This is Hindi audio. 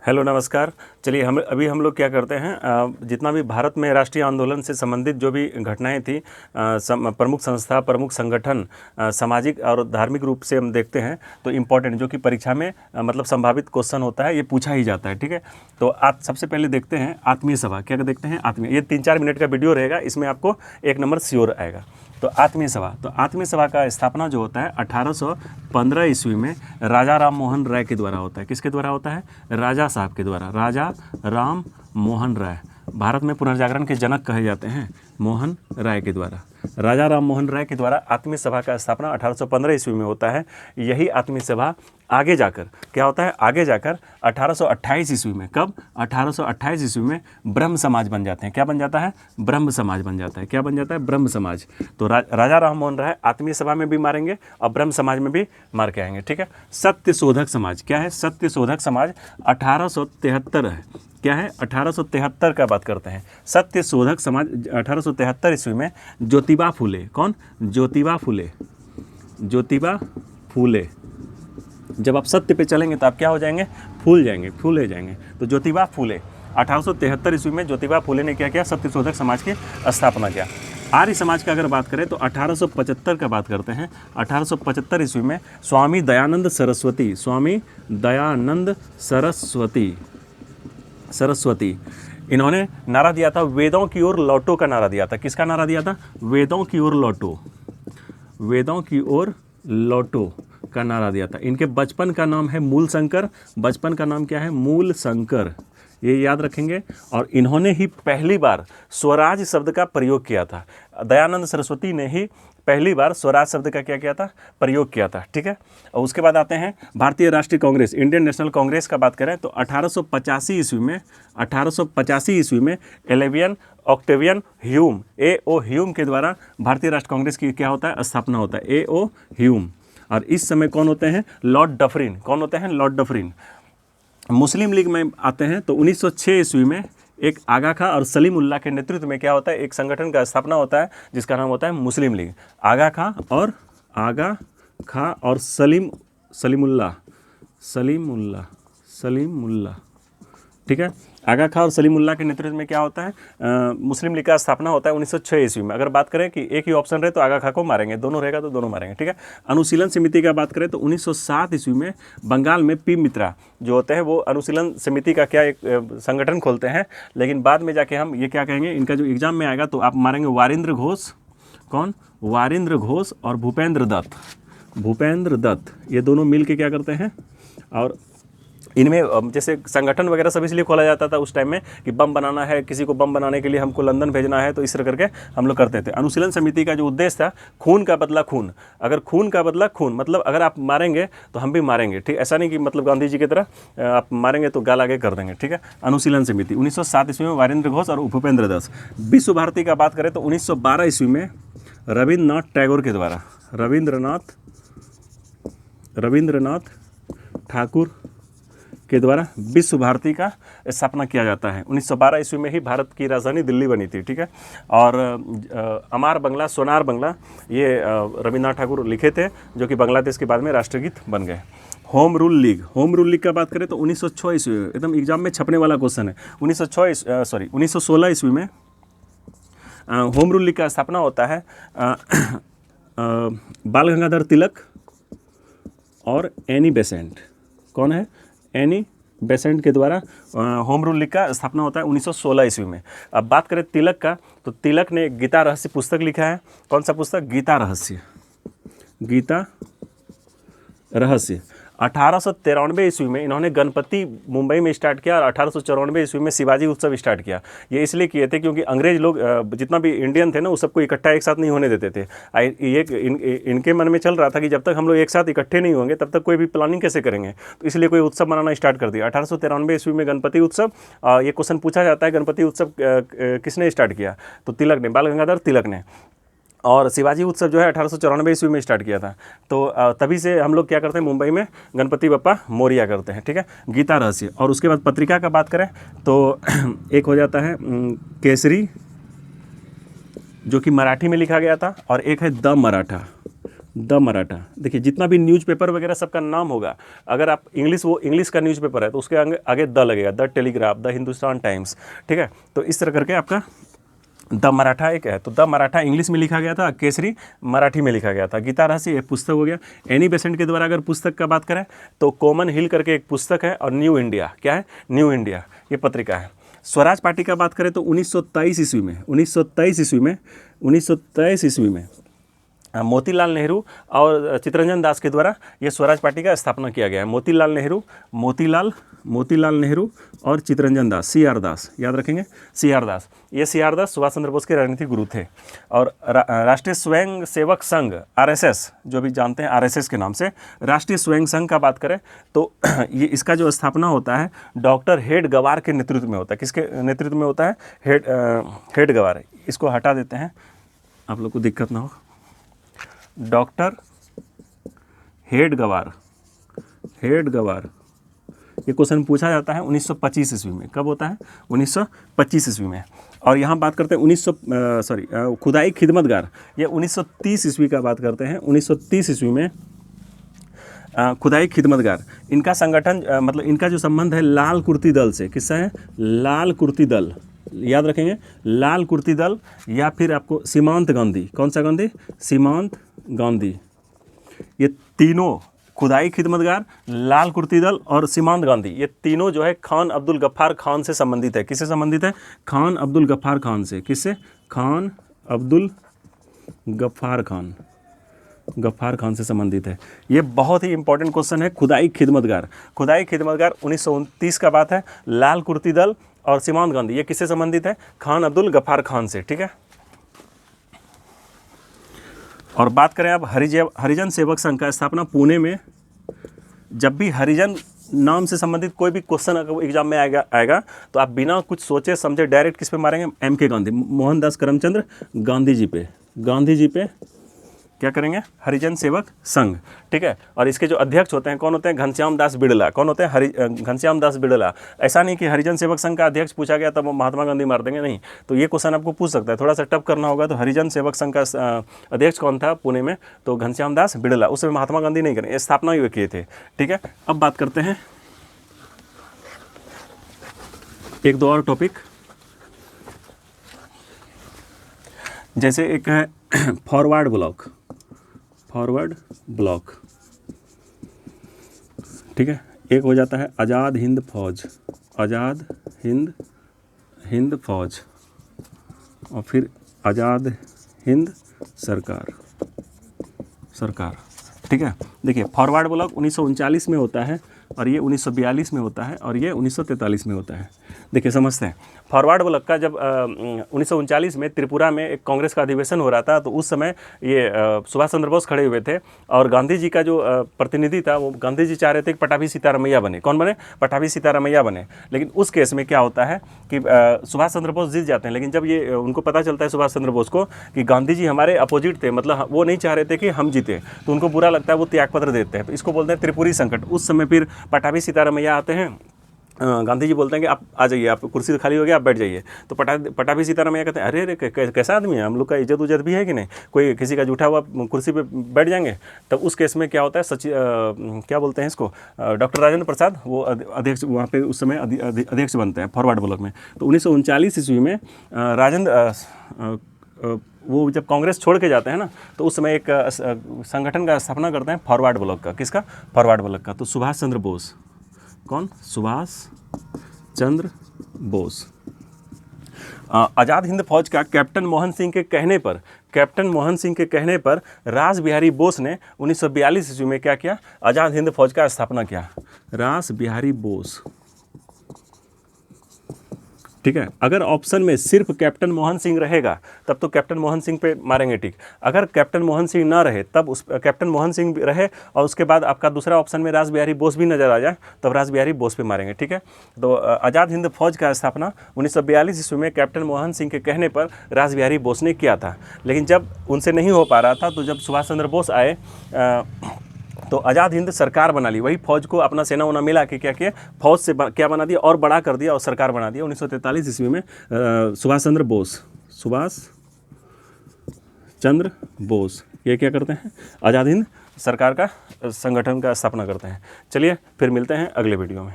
हेलो नमस्कार। चलिए हम लोग क्या करते हैं, जितना भी भारत में राष्ट्रीय आंदोलन से संबंधित जो भी घटनाएं थी, प्रमुख संस्था, प्रमुख संगठन, सामाजिक और धार्मिक रूप से हम देखते हैं तो इम्पोर्टेंट जो कि परीक्षा में मतलब संभावित क्वेश्चन होता है, ये पूछा ही जाता है। ठीक है, तो आप सबसे पहले देखते हैं आत्मीय सभा। क्या देखते हैं? आत्मीय, ये 3-4 मिनट का वीडियो रहेगा, इसमें आपको 1 नंबर श्योर आएगा। तो आत्मीय सभा, का स्थापना जो होता है 1815 ईस्वी में राजा राम मोहन राय के द्वारा होता है। किसके द्वारा होता है? राजा साहब के द्वारा, राजा राम मोहन राय। भारत में पुनर्जागरण के जनक कहे जाते हैं मोहन राय के द्वारा। राजा राम मोहन राय के द्वारा आत्मीय सभा का स्थापना 1815 ईस्वी में होता है। यही आत्मीय सभा आगे जाकर क्या होता है? आगे जाकर 1828 ईस्वी में, कब? 1828 ईस्वी में ब्रह्म समाज बन जाते हैं। क्या बन जाता है? ब्रह्म समाज बन जाता है। क्या बन जाता है? ब्रह्म समाज। तो राजा राम मोहन राय आत्मीय सभा में भी मारेंगे और ब्रह्म समाज में भी मार के आएंगे। ठीक है। सत्य शोधक समाज क्या है? सत्य शोधक समाज 1873 है। क्या है? 1873 का बात करते हैं। सत्य शोधक समाज 1873 ईस्वी में ज्योतिबा फूले। कौन? ज्योतिबा फूले। ज्योतिबा फूले। जब आप सत्य पे चलेंगे तो आप क्या हो जाएंगे? फूल जाएंगे, फूले जाएंगे। तो ज्योतिबा फूले 1873 ईस्वी में ज्योतिबा फूले ने क्या किया? सत्य शोधक समाज की स्थापना किया। आर्य समाज का अगर बात करें तो 1875 का बात करते हैं। 1875 ईस्वी में स्वामी दयानंद सरस्वती, स्वामी दयानंद सरस्वती इन्होंने नारा दिया था, वेदों की ओर लौटो का नारा दिया था। किसका नारा दिया था? वेदों की ओर लौटो, वेदों की ओर लौटो का नारा दिया था। इनके बचपन का नाम है मूल शंकर। बचपन का नाम क्या है? मूल शंकर, ये याद रखेंगे। और इन्होंने ही पहली बार स्वराज शब्द का प्रयोग किया था। दयानंद सरस्वती ने ही पहली बार स्वराज शब्द का क्या किया था? प्रयोग किया था। ठीक है। और उसके बाद आते हैं भारतीय राष्ट्रीय कांग्रेस, इंडियन नेशनल कांग्रेस का बात करें तो 1885 ईस्वी में एलेवियन ऑक्टेवियन ह्यूम, A.O. ह्यूम के द्वारा भारतीय राष्ट्रीय कांग्रेस की क्या होता है? स्थापना होता है। A.O. ह्यूम। और इस समय कौन होते हैं? Lord Dufferin. कौन होते हैं? Lord Dufferin. मुस्लिम लीग में आते हैं तो 1906 ईस्वी में एक आगा खां और सलीम उल्लाह के नेतृत्व में क्या होता है? एक संगठन का स्थापना होता है जिसका नाम होता है मुस्लिम लीग। आगा खां और सलीमुल्लाह। ठीक है। आगा खां और सलीमुल्लाह के नेतृत्व में क्या होता है? मुस्लिम लीग का स्थापना होता है 1906 ईस्वी में। अगर बात करें कि एक ही ऑप्शन रहे तो आगा खां को मारेंगे, दोनों रहेगा तो दोनों मारेंगे। ठीक है। अनुशीलन समिति का बात करें तो 1907 ईस्वी में बंगाल में पी मित्रा जो होते हैं वो अनुशीलन समिति का क्या एक संगठन खोलते हैं। लेकिन बाद में जाके हम ये क्या कहेंगे, इनका जो एग्जाम में आएगा तो आप मारेंगे वारिंद्र घोष। कौन? वारिंद्र घोष और भूपेंद्र दत्त, ये दोनों मिल के क्या करते हैं? और इनमें जैसे संगठन वगैरह सब इसलिए खोला जाता था उस टाइम में कि बम बनाना है, किसी को बम बनाने के लिए हमको लंदन भेजना है, तो इस तरह करके हम लोग करते थे। अनुशीलन समिति का जो उद्देश्य था, खून का बदला खून। अगर खून का बदला खून, मतलब अगर आप मारेंगे तो हम भी मारेंगे। ठीक, ऐसा नहीं कि मतलब गांधी जी की तरह आप मारेंगे तो गाल आगे कर देंगे। ठीक है। अनुशीलन समिति 1907 ईस्वी में वारिंद्र घोष और भूपेंद्र दत्त। विश्व भारती का बात करें तो 1912 ईस्वी में रविन्द्रनाथ टैगोर के द्वारा, रविन्द्रनाथ ठाकुर के द्वारा विश्व भारती का स्थापना किया जाता है। 1912 ईस्वी में ही भारत की राजधानी दिल्ली बनी थी। ठीक है। और अमार बंगला, सोनार बंगला, ये रविन्द्रनाथ ठाकुर लिखे थे, जो कि बांग्लादेश के बाद में राष्ट्रगीत बन गए। होम रूल लीग का बात करें तो 1906 ईस्वी में, एकदम एग्जाम में छपने वाला क्वेश्चन है। 1916 ईस्वी में होम रूल लीग का स्थापना होता है बाल गंगाधर तिलक और एनी बेसेंट। कौन है? एनी बेसेंट के द्वारा होम रूल लीग का स्थापना होता है 1916 ईस्वी में। अब बात करें तिलक का तो तिलक ने गीता रहस्य पुस्तक लिखा है। कौन सा पुस्तक? गीता रहस्य। 1893 ईस्वी में इन्होंने गणपति मुंबई में स्टार्ट किया और 1894 ईस्वी में शिवाजी उत्सव स्टार्ट किया। ये इसलिए किए थे क्योंकि अंग्रेज लोग जितना भी इंडियन थे ना, वो सबको इकट्ठा एक साथ नहीं होने देते थे। ये इनके मन में चल रहा था कि जब तक हम लोग एक साथ इकट्ठे नहीं होंगे तब तक कोई भी प्लानिंग कैसे करेंगे, तो इसलिए कोई उत्सव मनाना स्टार्ट कर दिया। 1893 ईस्वी में गणपति उत्सव। ये क्वेश्चन पूछा जाता है, गणपति उत्सव किसने स्टार्ट किया? तो तिलक ने, बाल गंगाधर तिलक ने। और शिवाजी उत्सव जो है 1894 ईस्वी में स्टार्ट किया था। तो तभी से हम लोग क्या करते हैं, मुंबई में गणपति बप्पा मोरिया करते हैं। ठीक है। गीता रहस्य। और उसके बाद पत्रिका का बात करें तो एक हो जाता है केसरी, जो कि मराठी में लिखा गया था, और एक है द द मराठा। देखिए जितना भी न्यूज़पेपर वगैरह सबका नाम होगा, अगर आप इंग्लिश का न्यूज़पेपर है तो उसके आगे द लगेगा, the telegraph, the Hindustan times, ठीक है। तो इस तरह करके आपका द मराठा एक है। तो द मराठा इंग्लिश में लिखा गया था, केसरी मराठी में लिखा गया था। गीता रहस्य ये पुस्तक हो गया। एनी बेसेंट के द्वारा अगर पुस्तक का बात करें तो कॉमन हिल करके एक पुस्तक है, और न्यू इंडिया, क्या है, न्यू इंडिया, ये पत्रिका है। स्वराज पार्टी का बात करें तो 1923 ईस्वी में मोतीलाल नेहरू और चित्तरंजन दास के द्वारा ये स्वराज पार्टी का स्थापना किया गया है। मोतीलाल नेहरू और चित्तरंजन दास, CR दास, याद रखेंगे, CR दास। ये CR दास सुभाष चंद्र बोस के राजनीतिक गुरु थे। और राष्ट्रीय स्वयं सेवक संघ, RSS, जो भी जानते हैं RSS के नाम से, राष्ट्रीय स्वयं संघ का बात करें तो ये इसका जो स्थापना होता है डॉक्टर हेडगेवार के नेतृत्व में होता है। किसके नेतृत्व में होता है? हेडगेवार। इसको हटा देते हैं, आप लोग को दिक्कत ना हो। डॉक्टर हेडगेवार, ये क्वेश्चन पूछा जाता है 1925 ईस्वी में। कब होता है? 1925 ईस्वी में। और यहाँ बात करते हैं खुदाई खिदमतगार, ये 1930 ईस्वी का बात करते हैं। 1930 ईस्वी में खुदाई खिदमतगार, इनका संगठन मतलब इनका जो संबंध है लाल कुर्ती दल से। किससे है? लाल कुर्ती दल, याद रखेंगे, लाल कुर्ती दल, या फिर आपको सीमांत गांधी। कौन सा गांधी? सीमांत गांधी। ये तीनों, खुदाई खिदमतगार, लाल कुर्ती दल और सीमांत गांधी, ये तीनों जो है खान अब्दुल गफ्फार खान से संबंधित है। किससे संबंधित है? खान अब्दुल गफ्फार खान से। किससे? खान अब्दुल गफ्फार खान से संबंधित है। ये बहुत ही इंपॉर्टेंट क्वेश्चन है। खुदाई खिदमतगार 1929 का बात है। लाल कुर्ती दल और सीमांत गांधी, ये किससे संबंधित है? खान अब्दुल गफ्फार खान से, ठीक है। और बात करें अब हरिजन सेवक संघ का स्थापना पुणे में। जब भी हरिजन नाम से संबंधित कोई भी क्वेश्चन अगर एग्जाम में आएगा तो आप बिना कुछ सोचे समझे डायरेक्ट किस पे मारेंगे? MK गांधी, मोहनदास करमचंद गांधी जी पे क्या करेंगे? हरिजन सेवक संघ, ठीक है। और इसके जो अध्यक्ष होते हैं कौन होते हैं? घनश्याम दास बिड़ला। कौन होते हैं? घनश्याम दास बिड़ला। ऐसा नहीं कि हरिजन सेवक संघ का अध्यक्ष पूछा गया तब महात्मा गांधी मार देंगे, नहीं। तो ये क्वेश्चन आपको पूछ सकता है, थोड़ा सा टफ करना होगा। तो हरिजन सेवक संघ का अध्यक्ष कौन था पुणे में? तो घनश्याम दास बिड़ला। उस समय महात्मा गांधी नहीं करें, स्थापना ही किए थे, ठीक है। अब बात करते हैं एक दो और टॉपिक, जैसे एक है फॉरवर्ड ब्लॉक, ठीक है। एक हो जाता है आज़ाद हिंद फौज, और फिर आज़ाद हिंद सरकार, ठीक है। देखिए फॉरवर्ड ब्लॉक 1939 में होता है, और ये 1942 में होता है, और ये 1943 में होता है। देखिए समझते हैं। फॉरवर्ड ब्लॉक का जब 1939 में त्रिपुरा में एक कांग्रेस का अधिवेशन हो रहा था, तो उस समय ये सुभाष चंद्र बोस खड़े हुए थे, और गांधी जी का जो प्रतिनिधि था वो गांधी जी चाह रहे थे कि पटाभी सीतारमैया बने। कौन बने? पटाभी सीतारमैया बने। लेकिन उस केस में क्या होता है कि सुभाष चंद्र बोस जीत जाते हैं। लेकिन जब ये उनको पता चलता है सुभाष चंद्र बोस को कि गांधी जी हमारे अपोजिट थे, मतलब वो नहीं चाह रहे थे कि हम जीते, तो उनको बुरा लगता है, वो त्यागपत्र देते हैं। तो इसको बोलते हैं त्रिपुरी संकट। उस समय फिर पटाभी सीतारमैया आते हैं, गांधी जी बोलते हैं कि आप आ जाइए, आप कुर्सी खाली हो गया, आप बैठ जाइए। तो पटाभी सीतारमैया कहते हैं अरे कैसा आदमी है, हम लोग का इज्जत उज्जत भी है कि नहीं, कोई किसी का जूठा हुआ कुर्सी पे बैठ जाएंगे। तब उस केस में क्या होता है, क्या बोलते हैं इसको, डॉक्टर राजेंद्र प्रसाद वो अध्यक्ष वहाँ पे उस समय अध्यक्ष बनते हैं फॉरवर्ड ब्लॉक में। तो 1939 ईस्वी में वो जब कांग्रेस छोड़ के जाते हैं ना, तो उस समय एक संगठन का स्थापना करते हैं फॉरवर्ड ब्लॉक का। किसका? फॉरवर्ड ब्लॉक का। तो सुभाष चंद्र बोस, कौन? सुभाष चंद्र बोस। आज़ाद हिंद फौज का कैप्टन मोहन सिंह के कहने पर रास बिहारी बोस ने 1942 ईस्वी में क्या किया? आज़ाद हिंद फौज का स्थापना किया। रास बिहारी बोस, ठीक है। अगर ऑप्शन में सिर्फ कैप्टन मोहन सिंह रहेगा तब तो कैप्टन मोहन सिंह पे मारेंगे, ठीक। अगर कैप्टन मोहन सिंह ना रहे तब कैप्टन मोहन सिंह रहे और उसके बाद आपका दूसरा ऑप्शन में रास बिहारी बोस भी नजर आ जाए तब रास बिहारी बोस पे मारेंगे, ठीक है। तो आज़ाद हिंद फौज का स्थापना 1942 ईस्वी में कैप्टन मोहन सिंह के कहने पर रास बिहारी बोस ने किया था। लेकिन जब उनसे नहीं हो पा रहा था तो जब सुभाष चंद्र बोस आए तो आज़ाद हिंद सरकार बना ली। वही फौज को अपना सेना उना मिला के क्या किया, फौज से क्या बना दिया और बड़ा कर दिया और सरकार बना दिया। 1943 ईस्वी में सुभाष चंद्र बोस ये क्या करते हैं, आज़ाद हिंद सरकार का संगठन का स्थापना करते हैं। चलिए फिर मिलते हैं अगले वीडियो में।